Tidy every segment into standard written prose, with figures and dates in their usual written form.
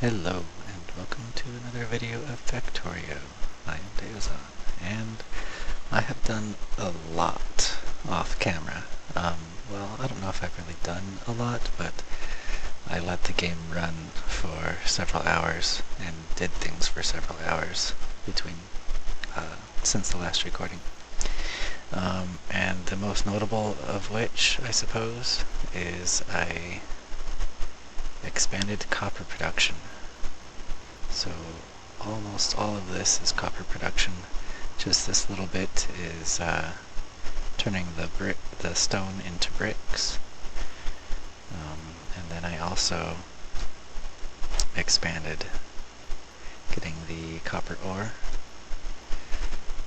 Hello, and welcome to another video of Factorio. I am Deozaan, and I have done a lot off camera. Well, I don't know if I've really done a lot, but I let the game run for several hours and did things for several hours between since the last recording. And the most notable of which, I suppose, is I expanded copper production. So almost all of this is copper production. Just this little bit is turning the stone into bricks. And then I also expanded getting the copper ore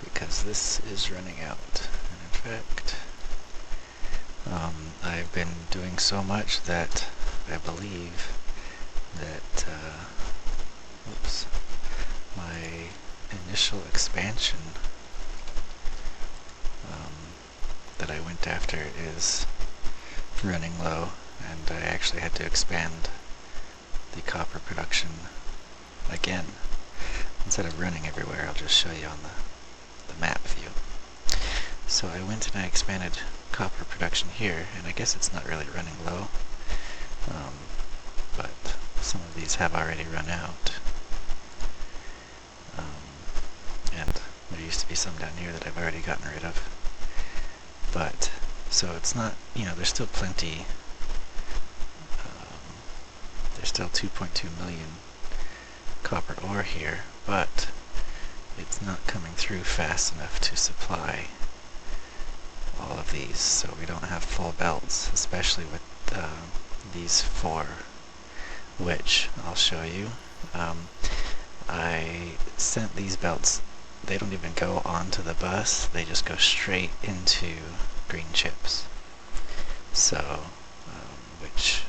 because this is running out. And in fact, I've been doing so much that I believe that my initial expansion that I went after is running low, and I actually had to expand the copper production again. Instead of running everywhere, I'll just show you on the map view. So I went and I expanded copper production here, and I guess it's not really running low, but some of these have already run out. And there used to be some down here that I've already gotten rid of. But, so it's not, there's still plenty, there's still 2.2 million copper ore here, but it's not coming through fast enough to supply all of these, so we don't have full belts, especially with these four, which I'll show you. I sent these belts. They don't even go onto the bus, they just go straight into green chips. So, which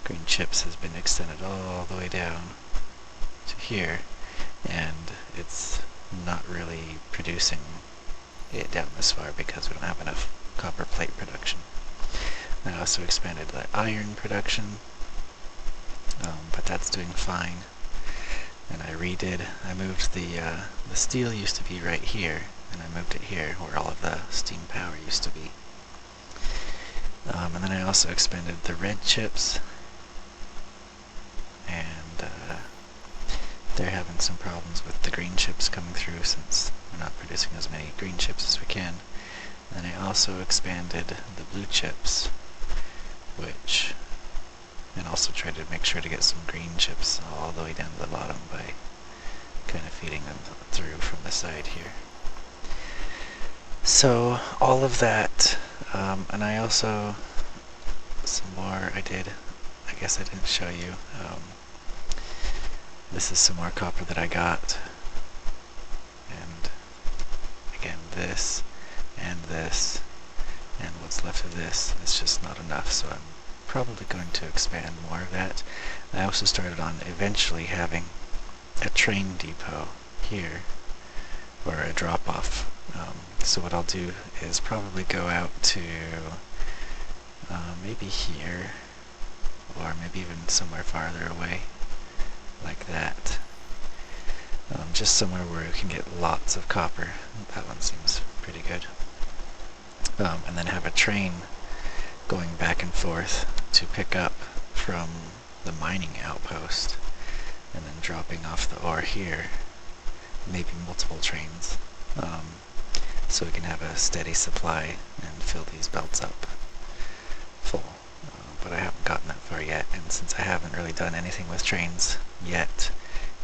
green chips has been extended all the way down to here, and it's not really producing it down this far because we don't have enough copper plate production. I also expanded the iron production, but that's doing fine. And I moved the steel used to be right here, and I moved it here where all of the steam power used to be. And then I also expanded the red chips, and they're having some problems with the green chips coming through since we're not producing as many green chips as we can. And then I also expanded the blue chips, and also tried to make sure to get some green chips all the way down to the bottom by kind of feeding them through from the side here. So all of that, and I also, some more I did, I guess I didn't show you. This is some more copper that I got, and again this, and what's left of this is just not enough, so I'm probably going to expand more of that. I also started on eventually having a train depot here, or a drop-off. So what I'll do is probably go out to maybe here, or maybe even somewhere farther away, like that. Just somewhere where we can get lots of copper. That one seems pretty good. And then have a train going back and forth to pick up from the mining outpost, and then dropping off the ore here, maybe multiple trains, so we can have a steady supply and fill these belts up full. But I haven't gotten that far yet, and since I haven't really done anything with trains yet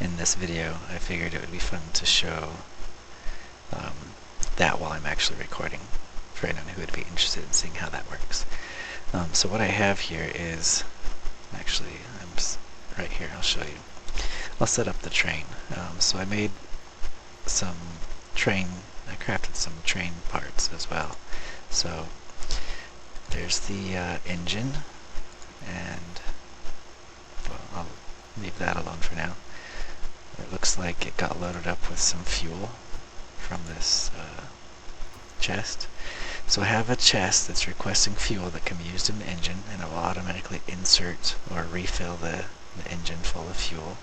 in this video, I figured it would be fun to show that while I'm actually recording, for anyone who would be interested in seeing how that works. So what I have here is, actually, right here, I'll show you. I'll set up the train. So I made I crafted some train parts as well. So there's the engine, and well, I'll leave that alone for now. It looks like it got loaded up with some fuel from this chest. So I have a chest that's requesting fuel that can be used in the engine, and it will automatically insert or refill the the engine full of fuel.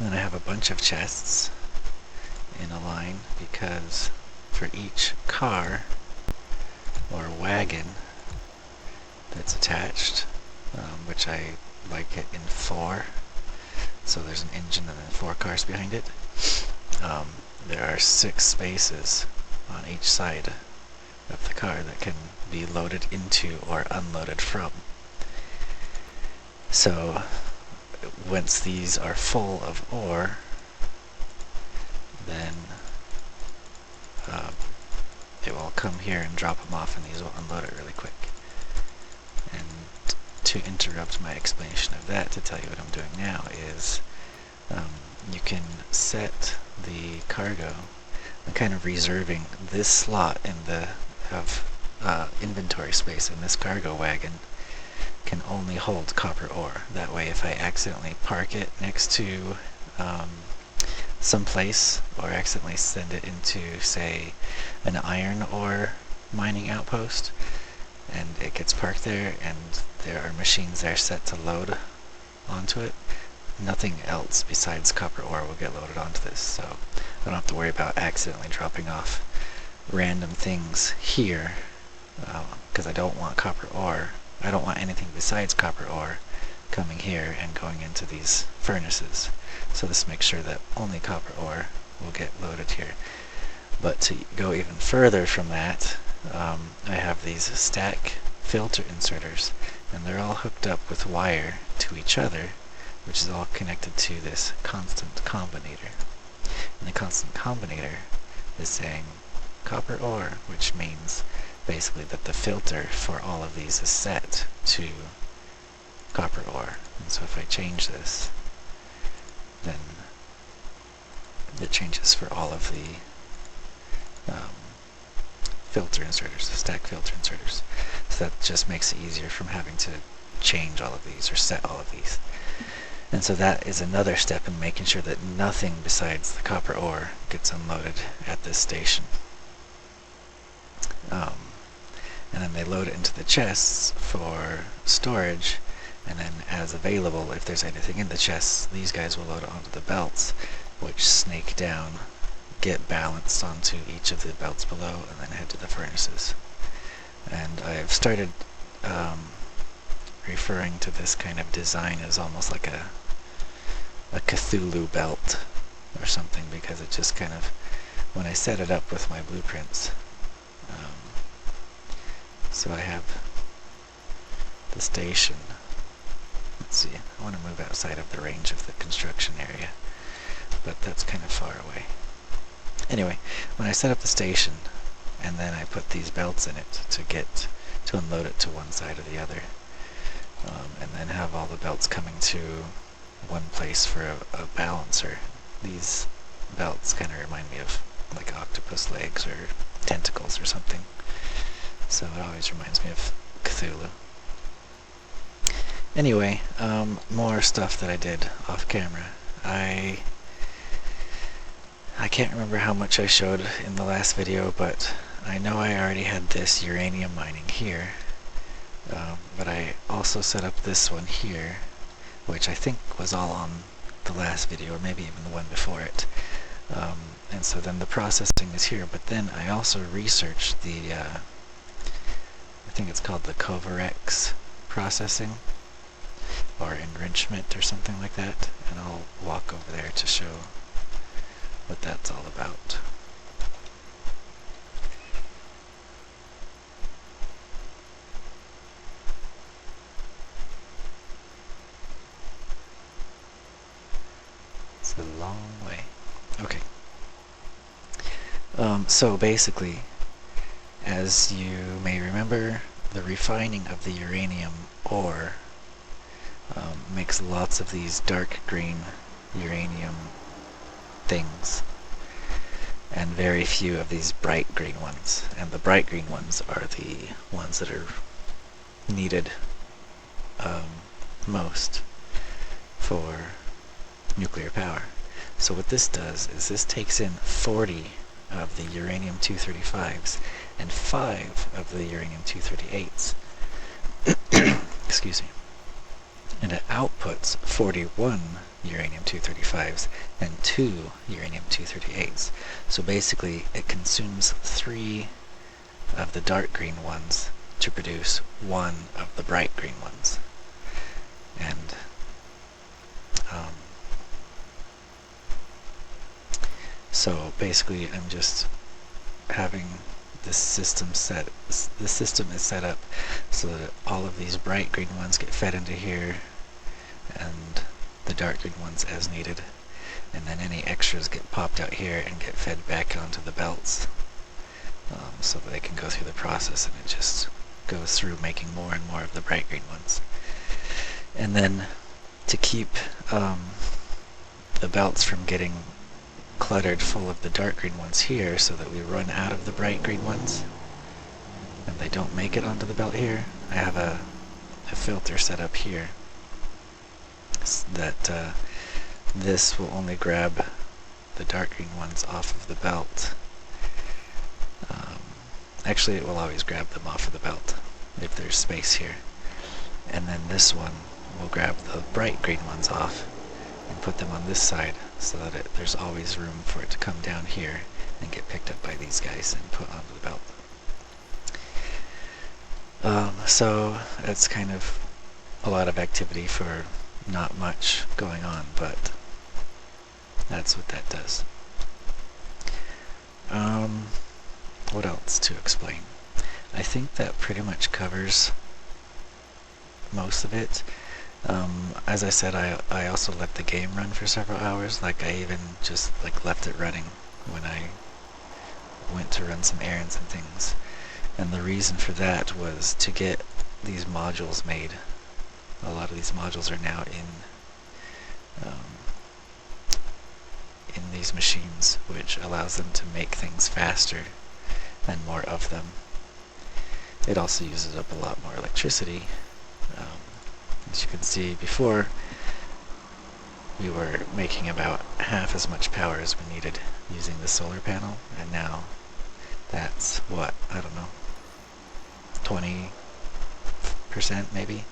Then I have a bunch of chests in a line because for each car or wagon that's attached, which I like it in 4, so there's an engine and then 4 cars behind it. There are 6 spaces on each side of the car that can be loaded into or unloaded from. So once these are full of ore, then it will come here and drop them off, and these will unload it really quick. And to interrupt my explanation of that, to tell you what I'm doing now, is you can set the cargo. I'm kind of reserving this slot in the inventory space in this cargo wagon can only hold copper ore. That way, if I accidentally park it next to some place, or accidentally send it into, say, an iron ore mining outpost, and it gets parked there, and there are machines there set to load onto it, nothing else besides copper ore will get loaded onto this, so I don't have to worry about accidentally dropping off random things here, because I don't want copper ore. I don't want anything besides copper ore coming here and going into these furnaces. So this makes sure that only copper ore will get loaded here. But to go even further from that, I have these stack filter inserters, and they're all hooked up with wire to each other, which is all connected to this constant combinator. And the constant combinator is saying copper ore, which means basically that the filter for all of these is set to copper ore. And so if I change this, then it changes for all of the filter inserters, the stack filter inserters. So that just makes it easier from having to change all of these or set all of these. And so that is another step in making sure that nothing besides the copper ore gets unloaded at this station. And then they load it into the chests for storage, and then as available, if there's anything in the chests, these guys will load it onto the belts, which snake down, get balanced onto each of the belts below, and then head to the furnaces. And I've started referring to this kind of design as almost like a Cthulhu belt or something, because it just kind of, when I set it up with my blueprints, so I have the station. Let's see, I want to move outside of the range of the construction area, but that's kind of far away. Anyway, when I set up the station, and then I put these belts in it to unload it to one side or the other, and then have all the belts coming to one place for a balancer. These belts kind of remind me of like octopus legs or tentacles or something. So it always reminds me of Cthulhu. Anyway, more stuff that I did off camera. I can't remember how much I showed in the last video, but I know I already had this uranium mining here. But I also set up this one here, which I think was all on the last video, or maybe even the one before it. And so then the processing is here, but then I also researched the, I think it's called the Covarex processing, or enrichment, or something like that, and I'll walk over there to show what that's all about. It's a long way. Okay. So basically, as you may remember, the refining of the uranium ore makes lots of these dark green uranium things, and very few of these bright green ones. And the bright green ones are the ones that are needed most for nuclear power. So what this does is this takes in 40 of the uranium-235s and 5 of the uranium-238s. Excuse me. and it outputs 41 uranium-235s and 2 uranium-238s. So basically it consumes 3 of the dark green ones to produce 1 of the bright green ones. And so basically I'm just having this system is set up so that all of these bright green ones get fed into here and the dark green ones as needed, and then any extras get popped out here and get fed back onto the belts, so that they can go through the process, and it just goes through making more and more of the bright green ones. And then to keep the belts from getting cluttered full of the dark green ones here so that we run out of the bright green ones and they don't make it onto the belt here, I have a filter set up here so that this will only grab the dark green ones off of the belt. Actually, it will always grab them off of the belt if there's space here. And then this one will grab the bright green ones off and put them on this side so that there's always room for it to come down here and get picked up by these guys and put onto the belt. So it's kind of a lot of activity for not much going on, but that's what that does. What else to explain? I think that pretty much covers most of it. As I said, I also let the game run for several hours. Like, I even just left it running when I went to run some errands and things. And the reason for that was to get these modules made. A lot of these modules are now in these machines, which allows them to make things faster and more of them. It also uses up a lot more electricity. As you can see before, we were making about half as much power as we needed using the solar panel, and now that's what, I don't know, 20% maybe?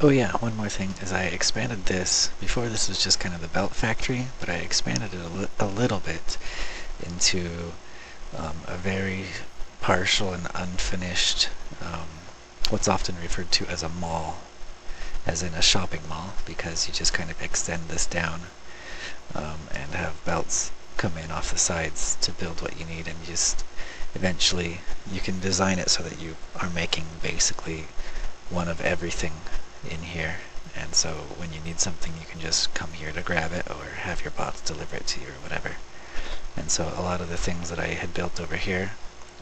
Oh yeah, one more thing is I expanded this. Before this was just kind of the belt factory, but I expanded it a little bit into a very partial and unfinished, what's often referred to as a mall, as in a shopping mall, because you just kind of extend this down and have belts come in off the sides to build what you need, and you just eventually you can design it so that you are making basically one of everything in here, and so when you need something you can just come here to grab it or have your bots deliver it to you or whatever. And so a lot of the things that I had built over here,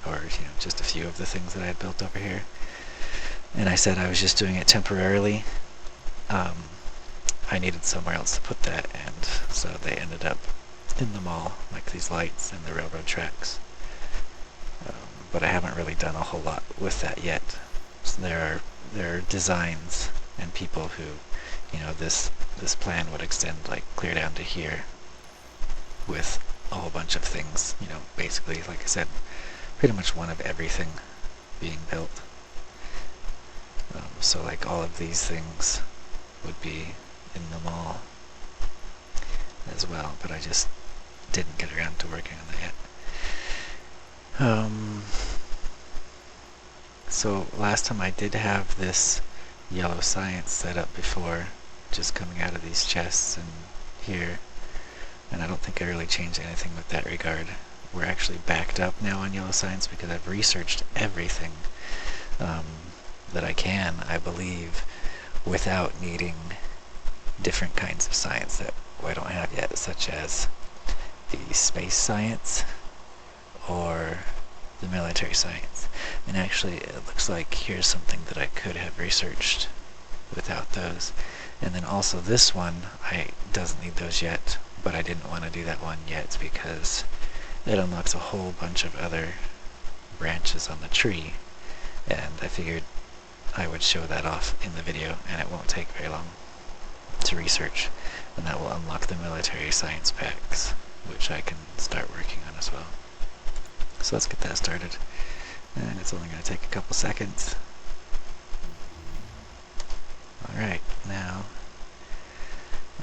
or just a few of the things that I had built over here, and I said I was just doing it temporarily, I needed somewhere else to put that, and so they ended up in the mall, like these lights and the railroad tracks. But I haven't really done a whole lot with that yet. So there are designs and people who, this plan would extend clear down to here with a whole bunch of things, basically, like I said, pretty much one of everything being built. So all of these things would be in the mall as well, but I just didn't get around to working on that yet. So last time I did have this yellow science set up before, just coming out of these chests and here, and I don't think I really changed anything with that regard. We're actually backed up now on yellow science because I've researched everything that I can, I believe, without needing different kinds of science that I don't have yet, such as the space science or the military science. And actually, it looks like here's something that I could have researched without those. And then also this one, doesn't need those yet, but I didn't want to do that one yet because it unlocks a whole bunch of other branches on the tree, and I figured I would show that off in the video, and it won't take very long to research, and that will unlock the military science packs, which I can start working on as well. So let's get that started. And it's only going to take a couple seconds. Alright, now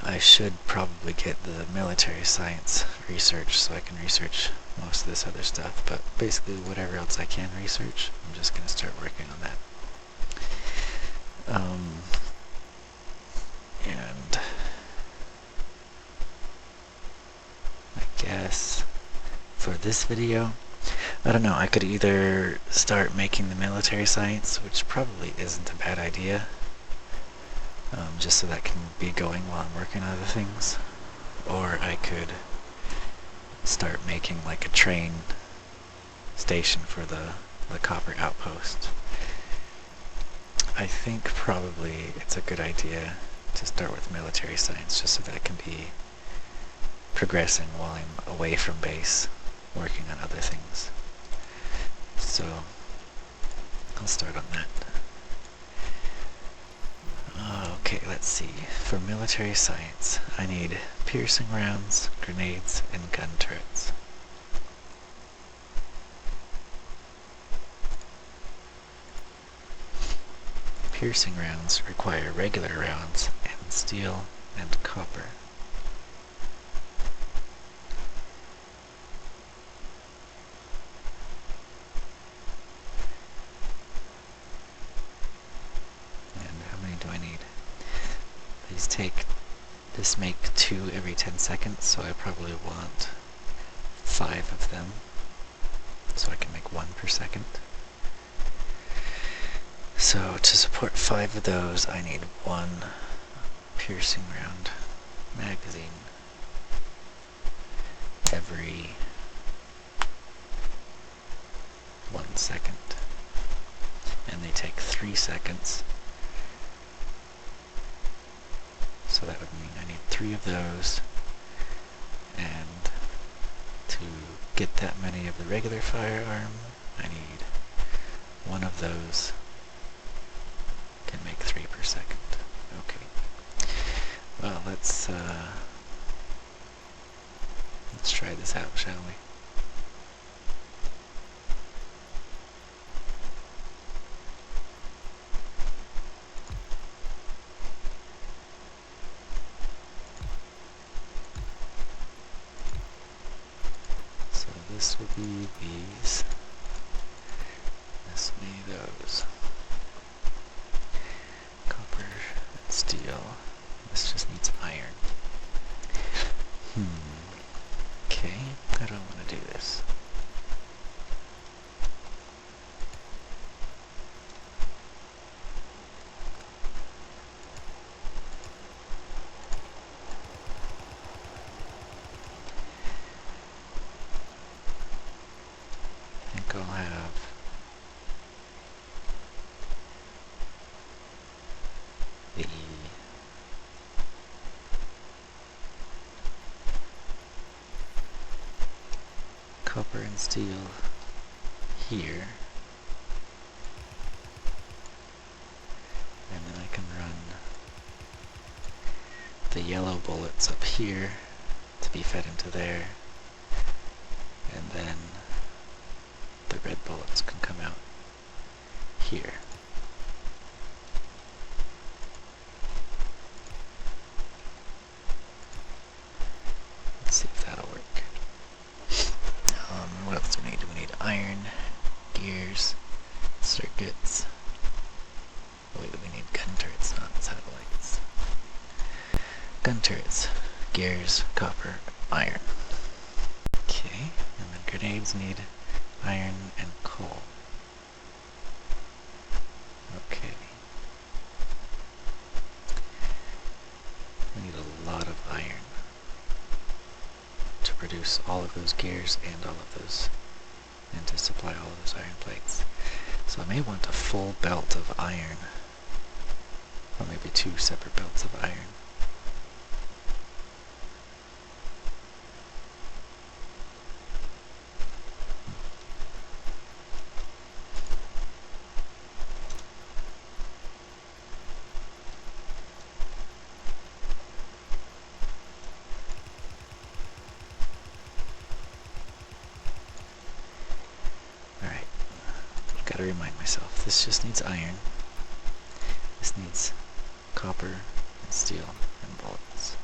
I should probably get the military science research so I can research most of this other stuff, but basically whatever else I can research, I'm just going to start working on that. And I guess for this video, I don't know, I could either start making the military science, which probably isn't a bad idea, just so that can be going while I'm working on other things, or I could start making like a train station for the copper outpost. I think probably it's a good idea to start with military science, just so that it can be progressing while I'm away from base, working on other things. So I'll start on that. Okay, let's see. For military science, I need piercing rounds, grenades, and gun turrets. Piercing rounds require regular rounds and steel and copper. This make 2 every 10 seconds, so I probably want 5 of them, so I can make 1 per second. So to support 5 of those, I need 1 piercing round magazine every 1 second, and they take 3 seconds. So that would mean I need 3 of those, and to get that many of the regular firearm, I need 1 of those. Can make 3 per second. Okay. Well, let's try this out, shall we? This will be these. This will be those. Copper and steel. This just needs iron. Okay, I don't want to do this. I'll have the copper and steel here, and then I can run the yellow bullets up here to be fed into there, and then the red bullets can come out here. Let's see if that'll work. What else do we need? We need iron, gears, circuits. Wait, we need gun turrets, not satellites. Gun turrets, gears, copper, iron. Okay, and then grenades need iron and coal. Okay. We need a lot of iron to produce all of those gears and all of those, and to supply all of those iron plates. So I may want a full belt of iron, or maybe 2 separate belts of iron. Gotta remind myself, this just needs iron. This needs copper and steel and bullets.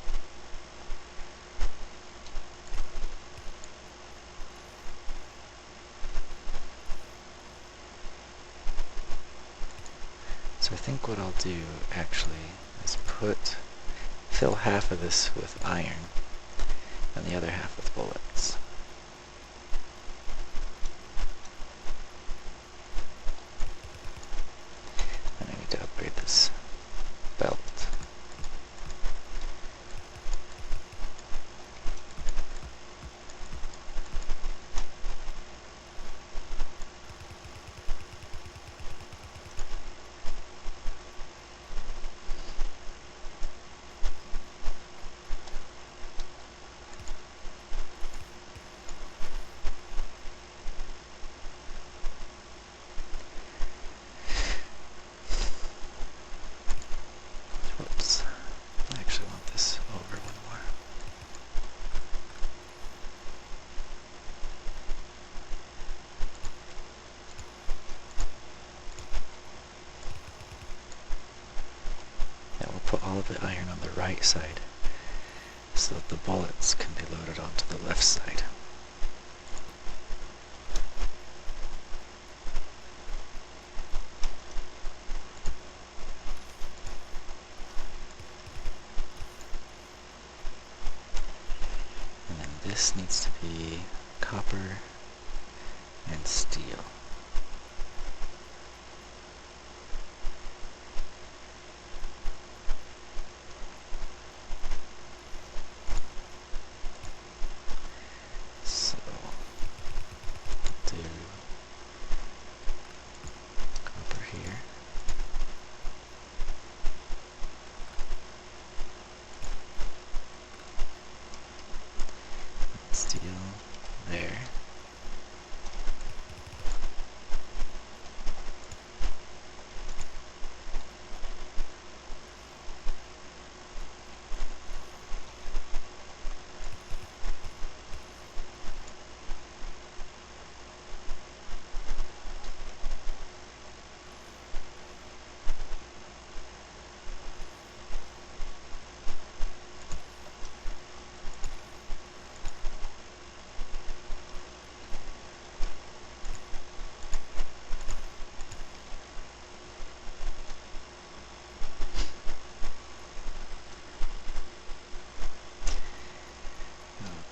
So I think what I'll do actually is fill half of this with iron and the other half with bullets. And I need to upgrade this belt. Whoops. I actually want this over one more. Yeah, we'll put all of the iron on the right side so that the bullets can be loaded onto the left side. And then this needs to be copper and steel. So do copper here. Steel there.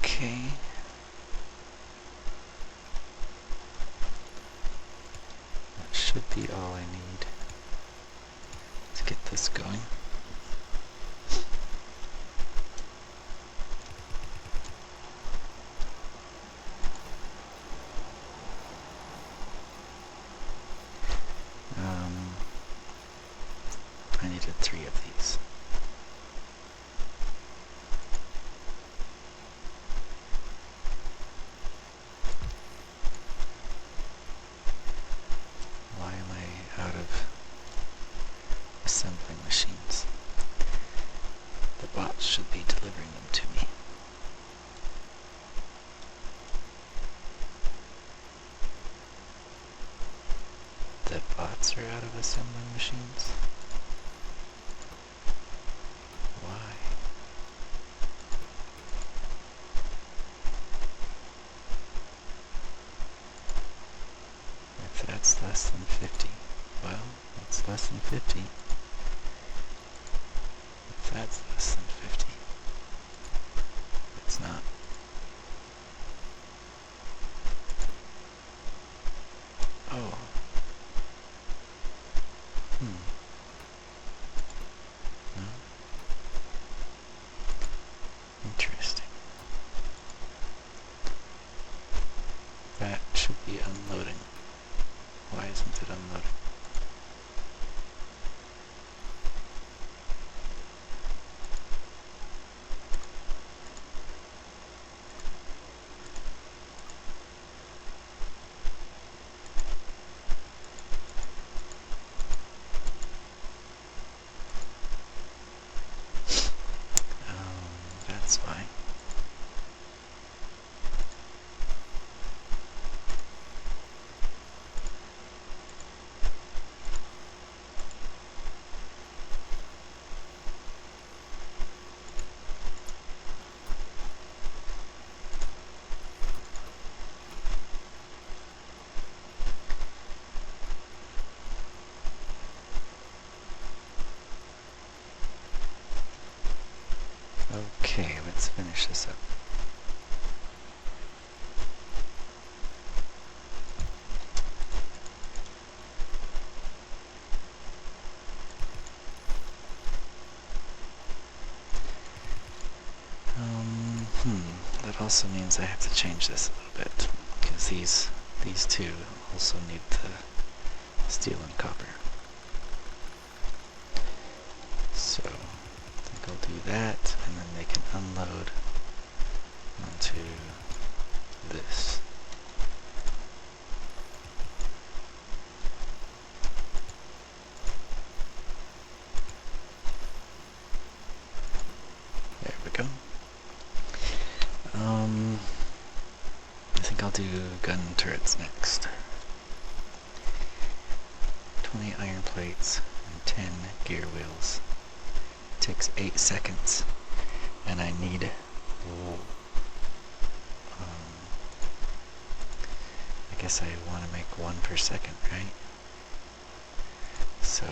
Okay. That should be all I need to get this going. I needed 3 of these. Why am I out of assembling machines? The bots should be delivering them to me. The bots are out of assembling machines? Why? If that's less than 50, well, it's less than 50. If that's less than 50, it's not. Oh. No? Interesting. That should be unloading. Why isn't it unloading? That's fine. Okay, let's finish this up. That also means I have to change this a little bit, because these two also need the steel and copper. So I think I'll do that, and then they can unload onto this. There we go. I think I'll do gun turrets next. 20 iron plates and 10 gear wheels. It takes 8 seconds, and I need I guess I want to make 1 per second, right? So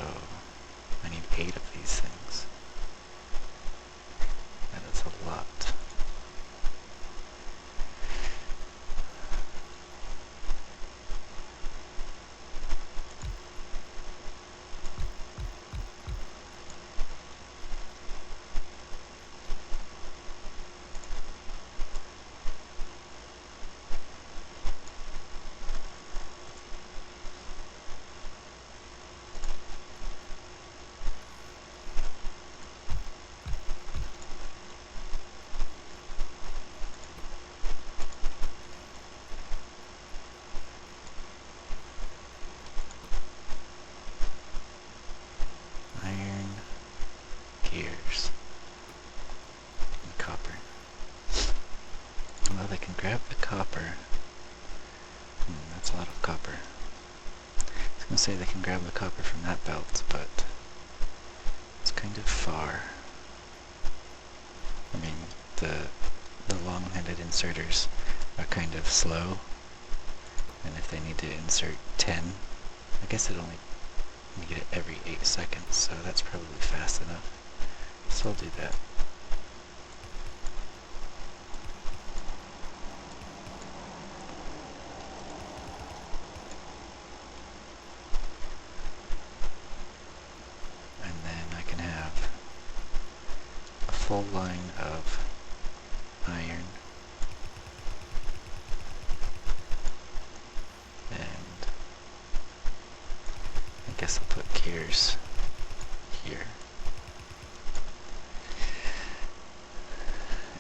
I need 8 of these things. That is a lot. Gears and copper. Well, they can grab the copper. That's a lot of copper. I was going to say they can grab the copper from that belt, but it's kind of far. I mean, the long-handed inserters are kind of slow, and if they need to insert 10, I guess it only need it every 8 seconds, so that's probably fast enough. So I'll do that. And then I can have a full line of iron and I guess I'll put gears here.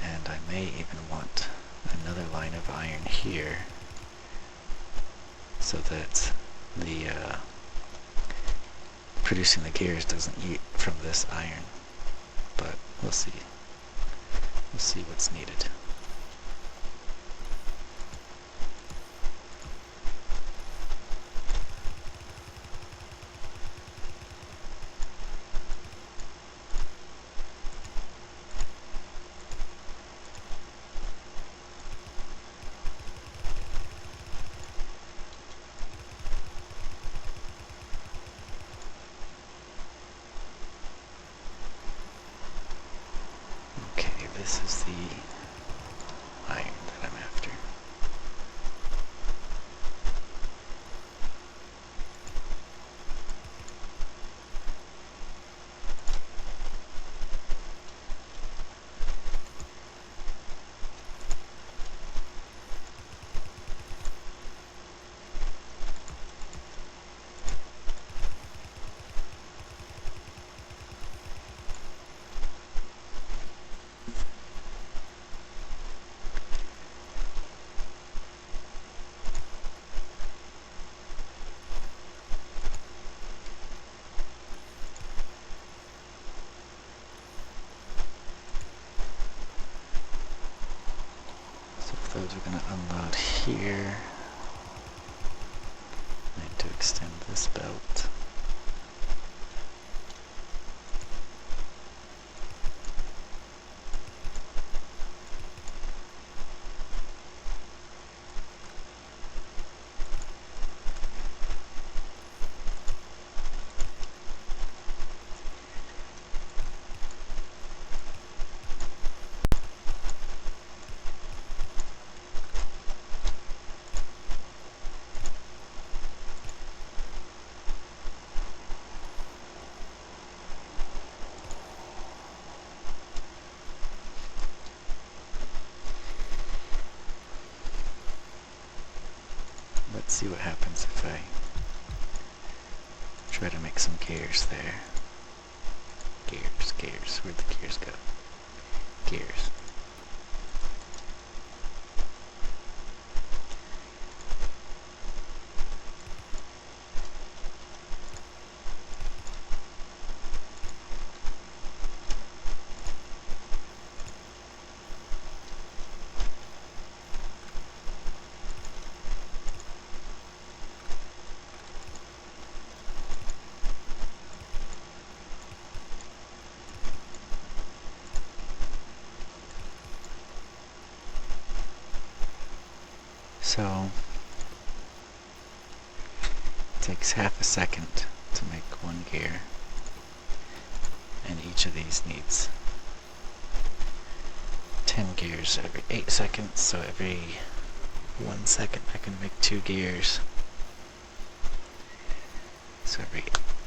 And I may even want another line of iron here so that the producing the gears doesn't eat from this iron. But we'll see. We'll see what's needed. This is the iron that I'm after. Those are going to unload here. I need to extend this belt. see what happens if I try to make some gears there. Gears. Where'd the gears go? Gears. So, it takes half a second to make one gear, and each of these needs 10 gears every 8 seconds, so every 1 second I can make 2 gears.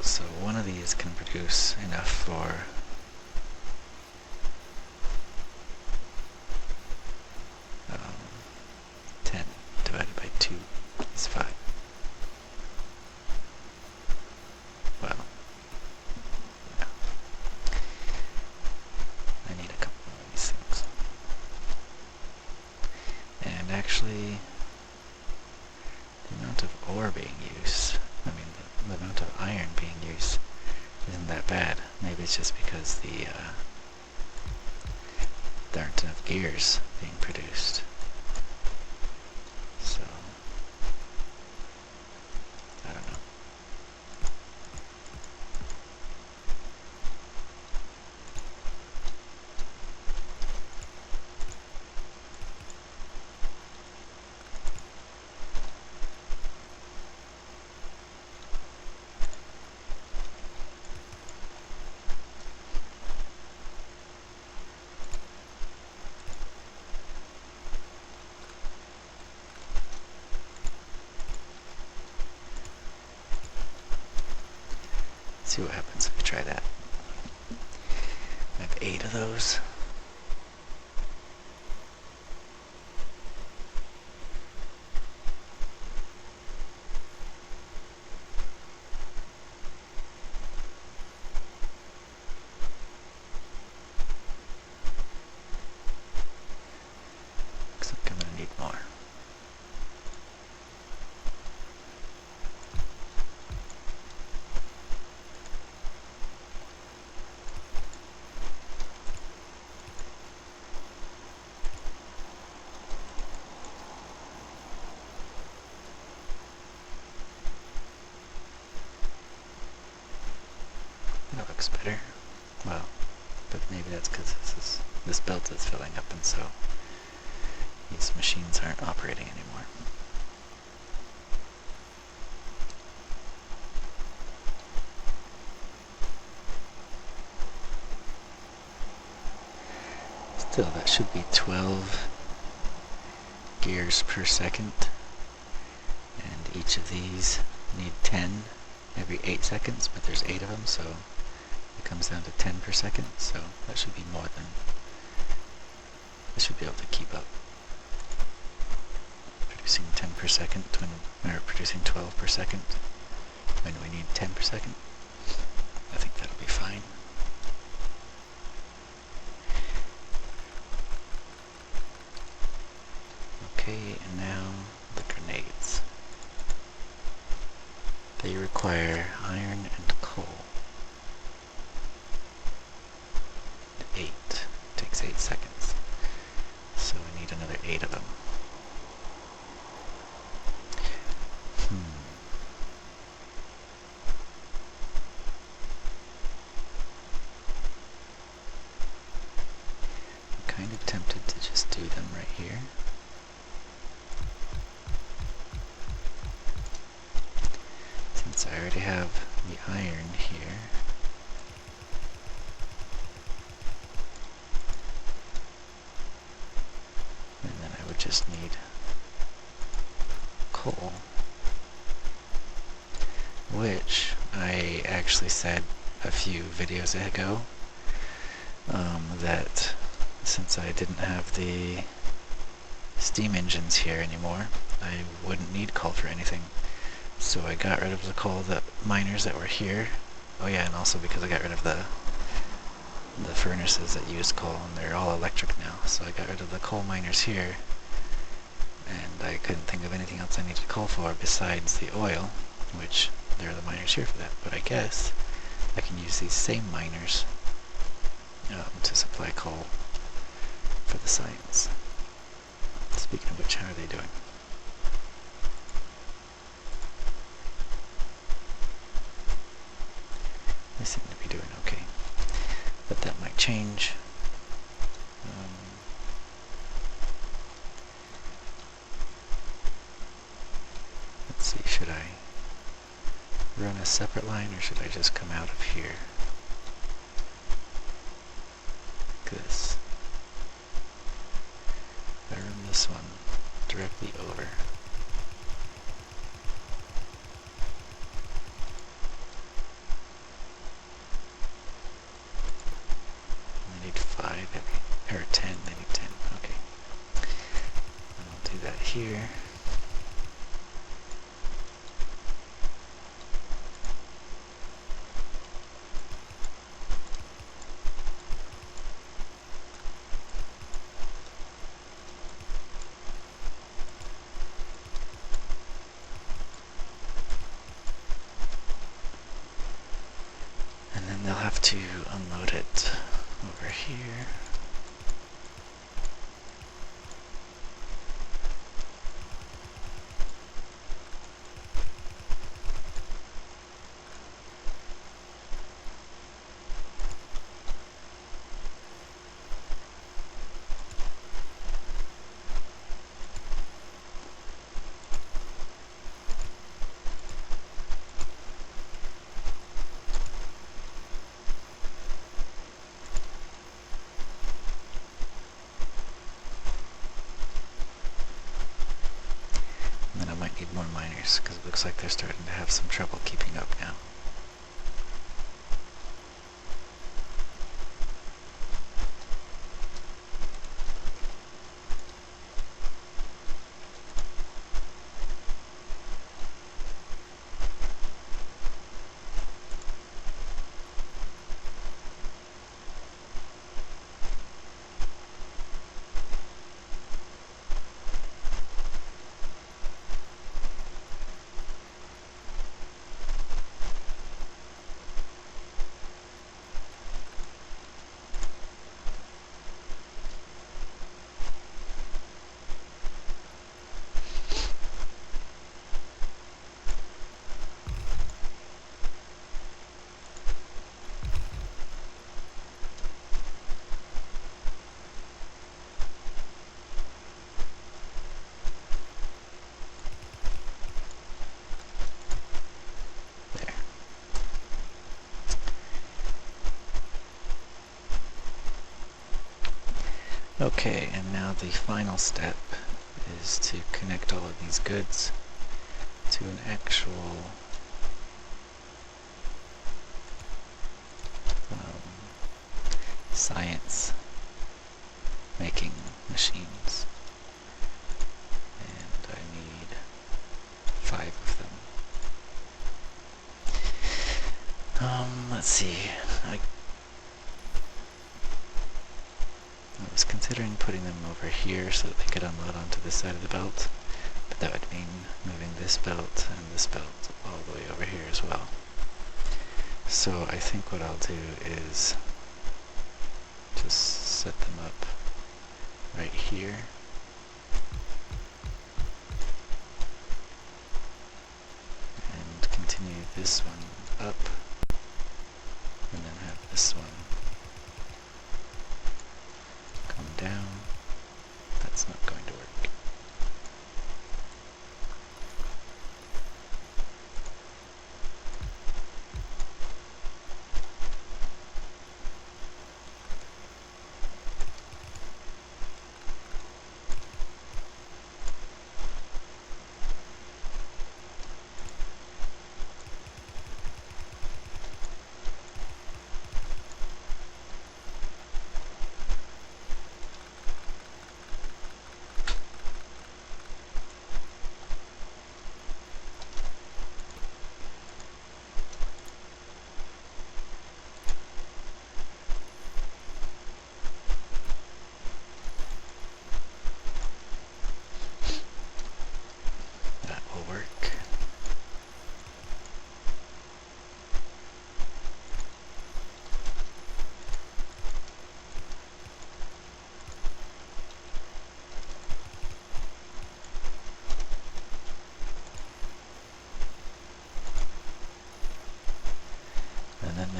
So one of these can produce enough for 10 divided by 2 is 5. Well, no. I need a couple of these things. And actually, the amount of ore being used, the amount of iron being used isn't that bad. Maybe it's just because there aren't enough gears being produced. So, I don't know. See what happens if we try that. I have 8 of those. Looks like I'm gonna need more. That looks better. Well, but maybe that's because this belt is filling up, and so these machines aren't operating anymore. Still, that should be 12 gears per second, and each of these need 10 every 8 seconds, but there's 8 of them, so it comes down to 10 per second, so that should be more than, I should be able to keep up. Producing 10 per second, or producing 12 per second, when we need 10 per second. I think that'll be fine. Okay, and now the grenades. They require iron and coal. 8. Takes 8 seconds. So we need another 8 of them. I'm kind of tempted to just do them right here. Since I already have the iron here. And then I would just need coal, which I actually said a few videos ago that since I didn't have the steam engines here anymore, I wouldn't need coal for anything. So I got rid of the coal, the miners that were here. Oh yeah, and also because I got rid of the furnaces that used coal, and they're all electric now. So I got rid of the coal miners here, and I couldn't think of anything else I needed coal for besides the oil, which there are the miners here for that. But I guess I can use these same miners to supply coal for the science. Speaking of which, how are they doing? They seem to be doing okay, but that might change. Let's see, should I run a separate line or should I just come out of here? Because I run this one directly over. I need 5, or 10, I need 10, okay. I'll do that here. They'll have to unload it over here. Need more miners, because it looks like they're starting to have some trouble keeping up now. Okay, and now the final step is to connect all of these goods to an actual science making machines. And I need 5 of them. Let's see. I was considering putting them over here so that they could unload onto this side of the belt, but that would mean moving this belt and this belt all the way over here as well. So I think what I'll do is just set them up right here. And continue this one up, and then have this one come down. That's not going to work.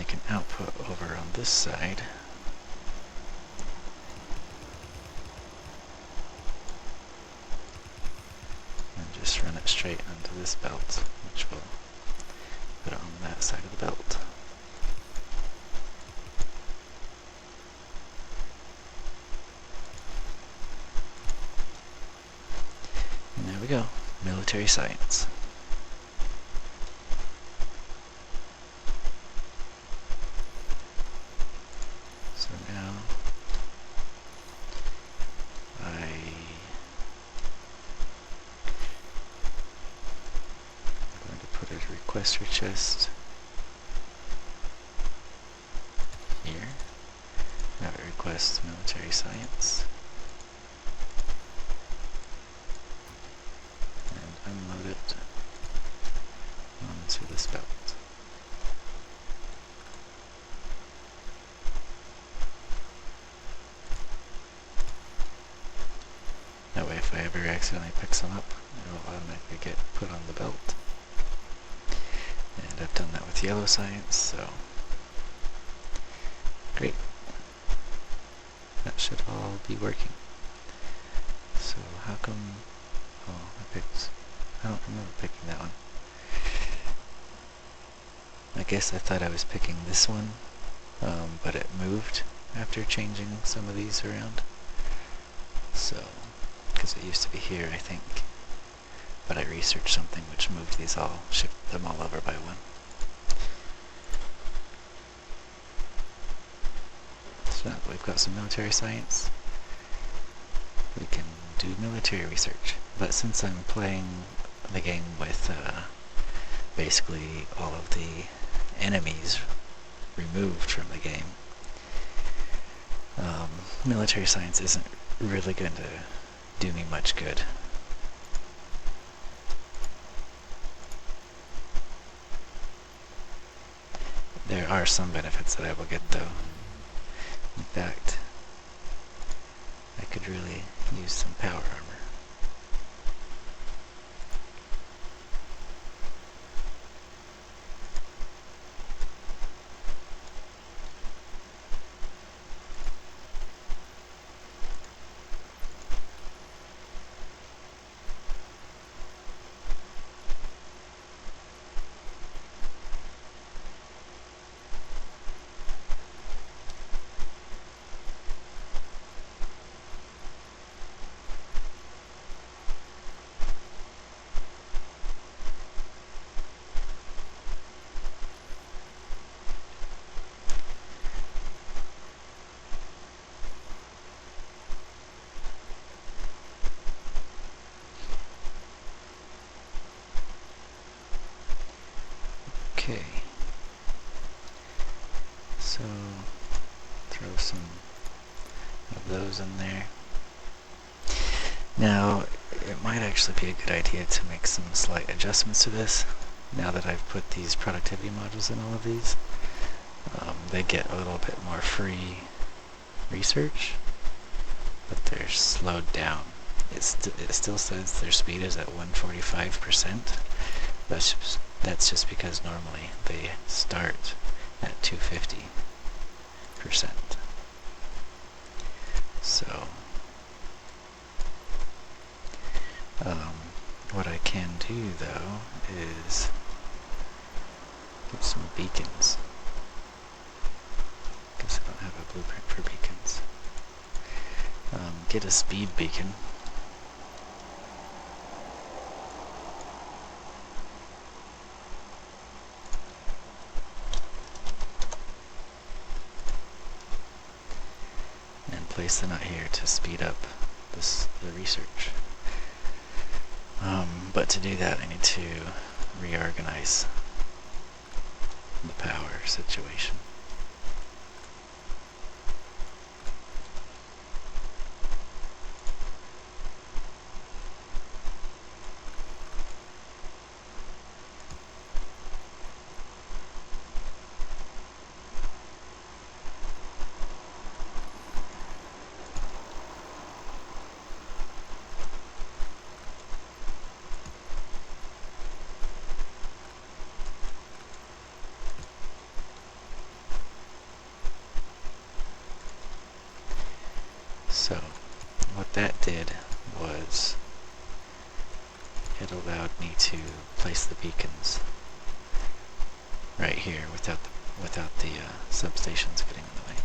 can output over on this side. And just run it straight onto this belt, which will put it on that side of the belt. And there we go, military science. So now I'm going to put a requester chest here. Now it requests military science. And unload it onto this belt. That way if I ever accidentally pick some up, it will automatically get put on the belt. And I've done that with yellow science, so great. That should all be working. So how come, oh, I don't remember picking that one. I guess I thought I was picking this one, but it moved after changing some of these around. So, because it used to be here, I think. But I researched something which moved these all, shifted them all over by one. So now that we've got some military science, we can do military research. But since I'm playing the game with basically all of the enemies removed from the game, military science isn't really going to do me much good. There are some benefits that I will get though. In fact, I could really use some power armor. Okay, so throw some of those in there. Now, it might actually be a good idea to make some slight adjustments to this. Now that I've put these productivity modules in all of these, they get a little bit more free research, but they're slowed down. It still says their speed is at 145%. That's just because normally they start at 250%. So, what I can do though is get some beacons, because I don't have a blueprint for beacons. Get a speed beacon. Place them out here to speed up the research. But to do that, I need to reorganize the power situation. that did was it allowed me to place the beacons right here without the substations getting in the way.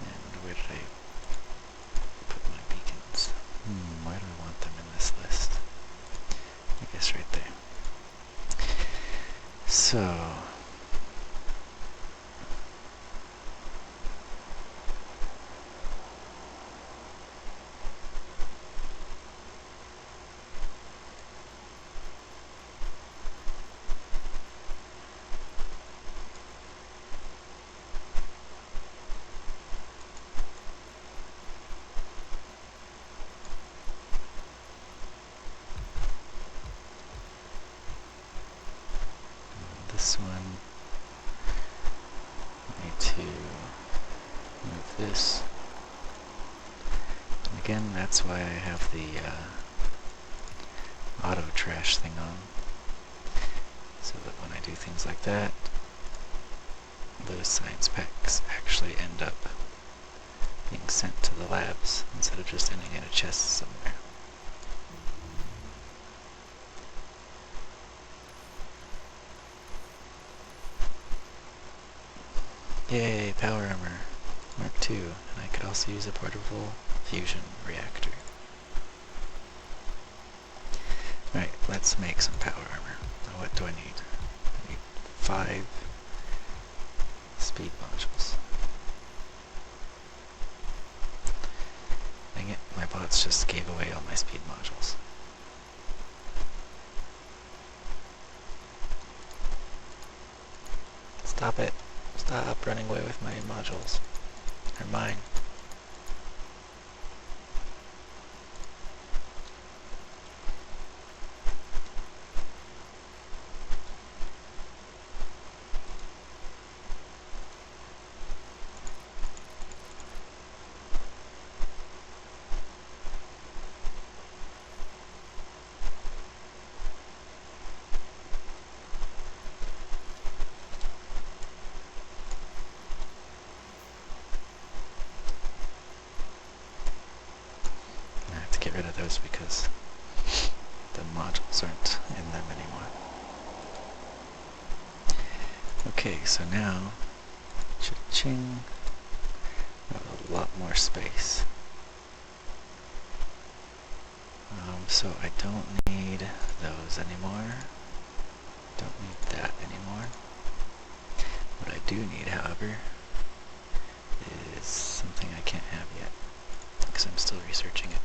And where did I put my beacons? Why do I want them in this list? I guess right there. So this one, I need to move this. And again, that's why I have the auto trash thing on, so that when I do things like that, those science packs actually end up being sent to the labs instead of just ending in a chest somewhere. Yay, power armor, Mark II, and I could also use a portable fusion reactor. Alright, let's make some power armor. Now what do I need? I need 5 speed modules. Dang it, my bots just gave away all my speed modules. Stop it. Stop running away with my modules. They're mine. Get rid of those because the modules aren't in them anymore. Okay, so now, cha-ching, I have a lot more space. So I don't need those anymore. Don't need that anymore. What I do need, however, is something I can't have yet, because I'm still researching it.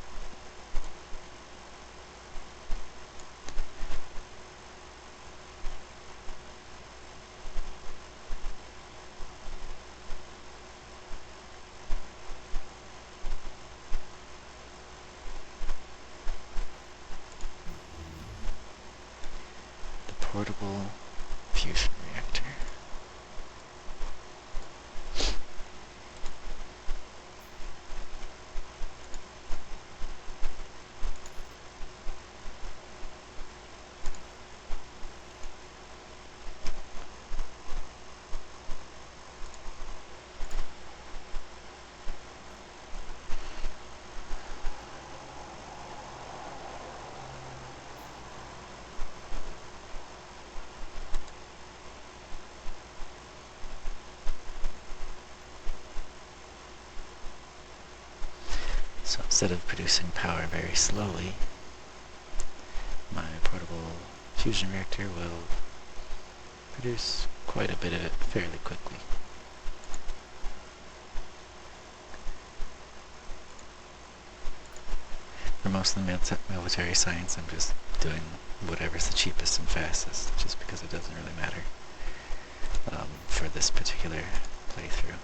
Portable fusion reactor. So instead of producing power very slowly, my portable fusion reactor will produce quite a bit of it fairly quickly. For most of the military science, I'm just doing whatever's the cheapest and fastest, just because it doesn't really matter for this particular playthrough.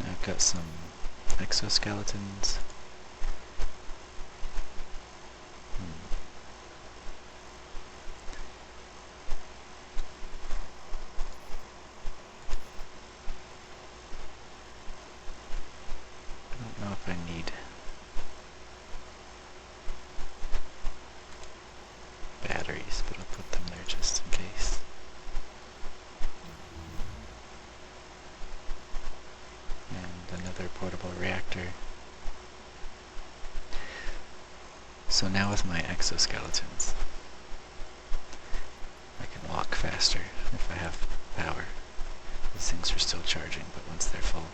I've got some exoskeletons. I don't know if I need So now with my exoskeletons, I can walk faster if I have power. These things are still charging, but once they're full,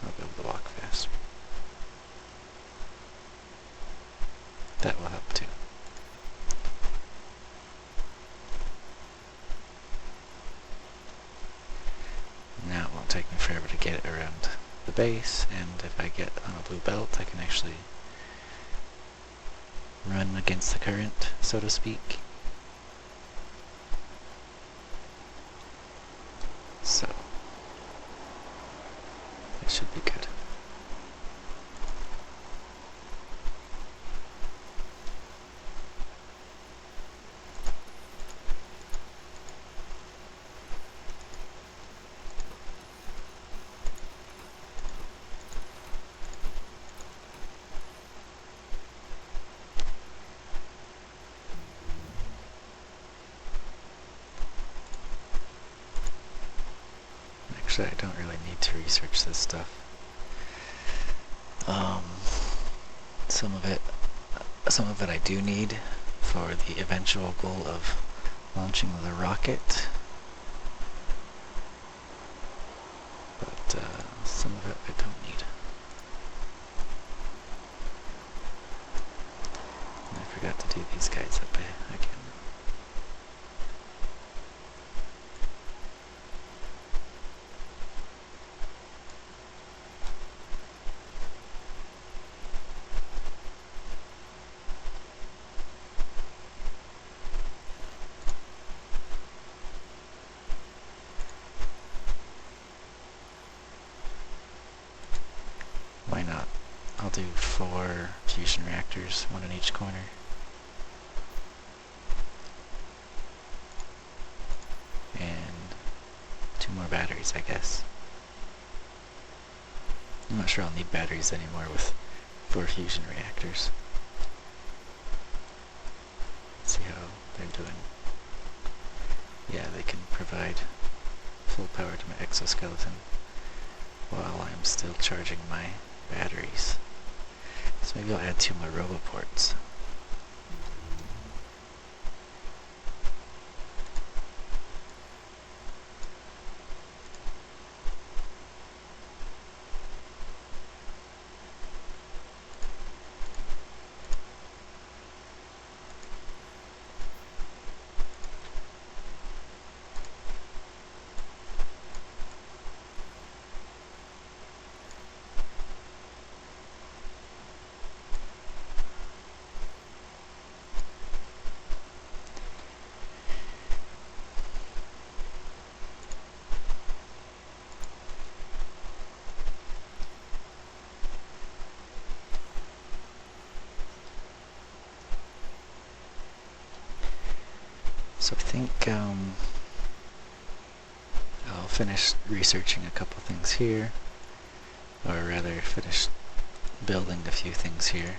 I'll be able to walk faster. That will help too. Now it won't take me forever to get around the base, and if I get on a blue belt, I can actually run against the current, so to speak. So, it should be good. Actually, I don't really need to research this stuff. Some of it I do need for the eventual goal of launching the rocket, but some of it I don't need. And I forgot to do these guys up again. Why not? I'll do 4 fusion reactors, 1 in each corner. And 2 more batteries, I guess. I'm not sure I'll need batteries anymore with 4 fusion reactors. Let's see how they're doing. Yeah, they can provide full power to my exoskeleton while I'm still charging my batteries. So maybe I'll add 2 more roboports. So I think I'll finish researching a couple things here, or rather finish building a few things here.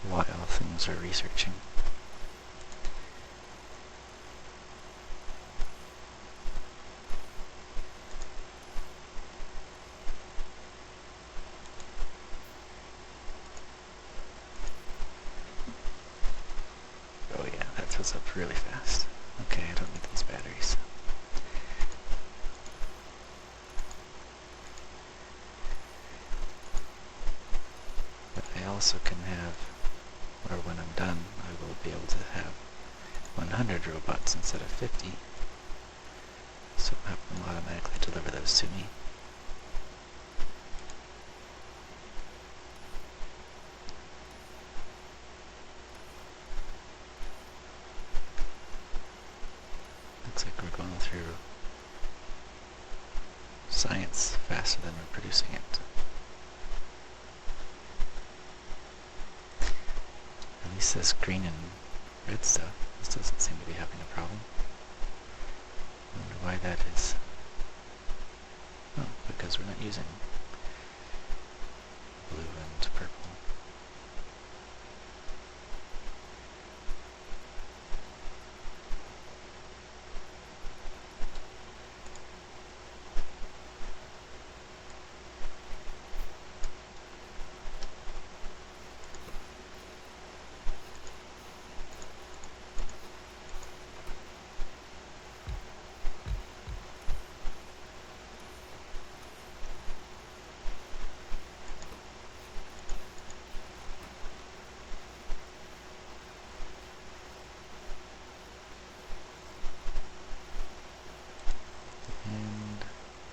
While things are researching. Oh yeah, that fills up really fast. Okay, I don't need these batteries. But I also can have, or when I'm done, I will be able to have 100 robots instead of 50. So I'll have them automatically deliver those to me. Looks like we're going through science faster than we're producing it. At least this green and red stuff. This doesn't seem to be having a problem. I wonder why that is. Oh, because we're not using blue and purple.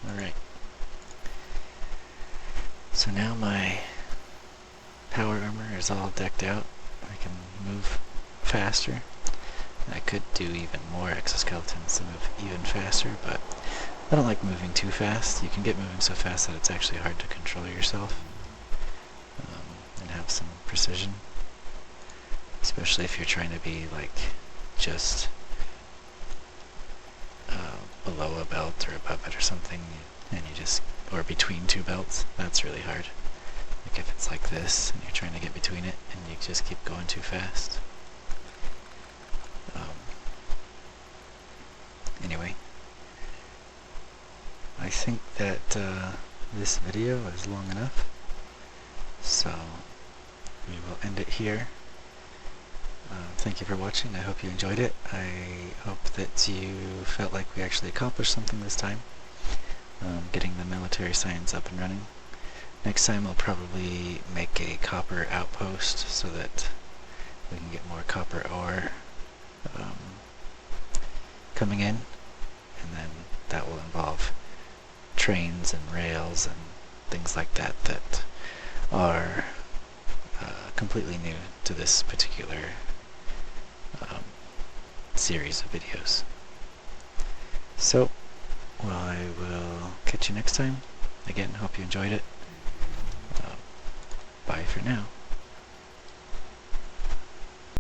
Alright. So now my power armor is all decked out. I can move faster. I could do even more exoskeletons to move even faster, but I don't like moving too fast. You can get moving so fast that it's actually hard to control yourself and have some precision. Especially if you're trying to be like just below a belt or above it or something, and you just, or between two belts, that's really hard. Like if it's like this and you're trying to get between it and you just keep going too fast. Anyway, I think that this video is long enough, so we will end it here. Thank you for watching. I hope you enjoyed it. I hope that you felt like we actually accomplished something this time, getting the military science up and running. Next time I'll probably make a copper outpost so that we can get more copper ore coming in, and then that will involve trains and rails and things like that that are completely new to this particular series of videos. So, well, I will catch you next time. Again, hope you enjoyed it. Bye for now.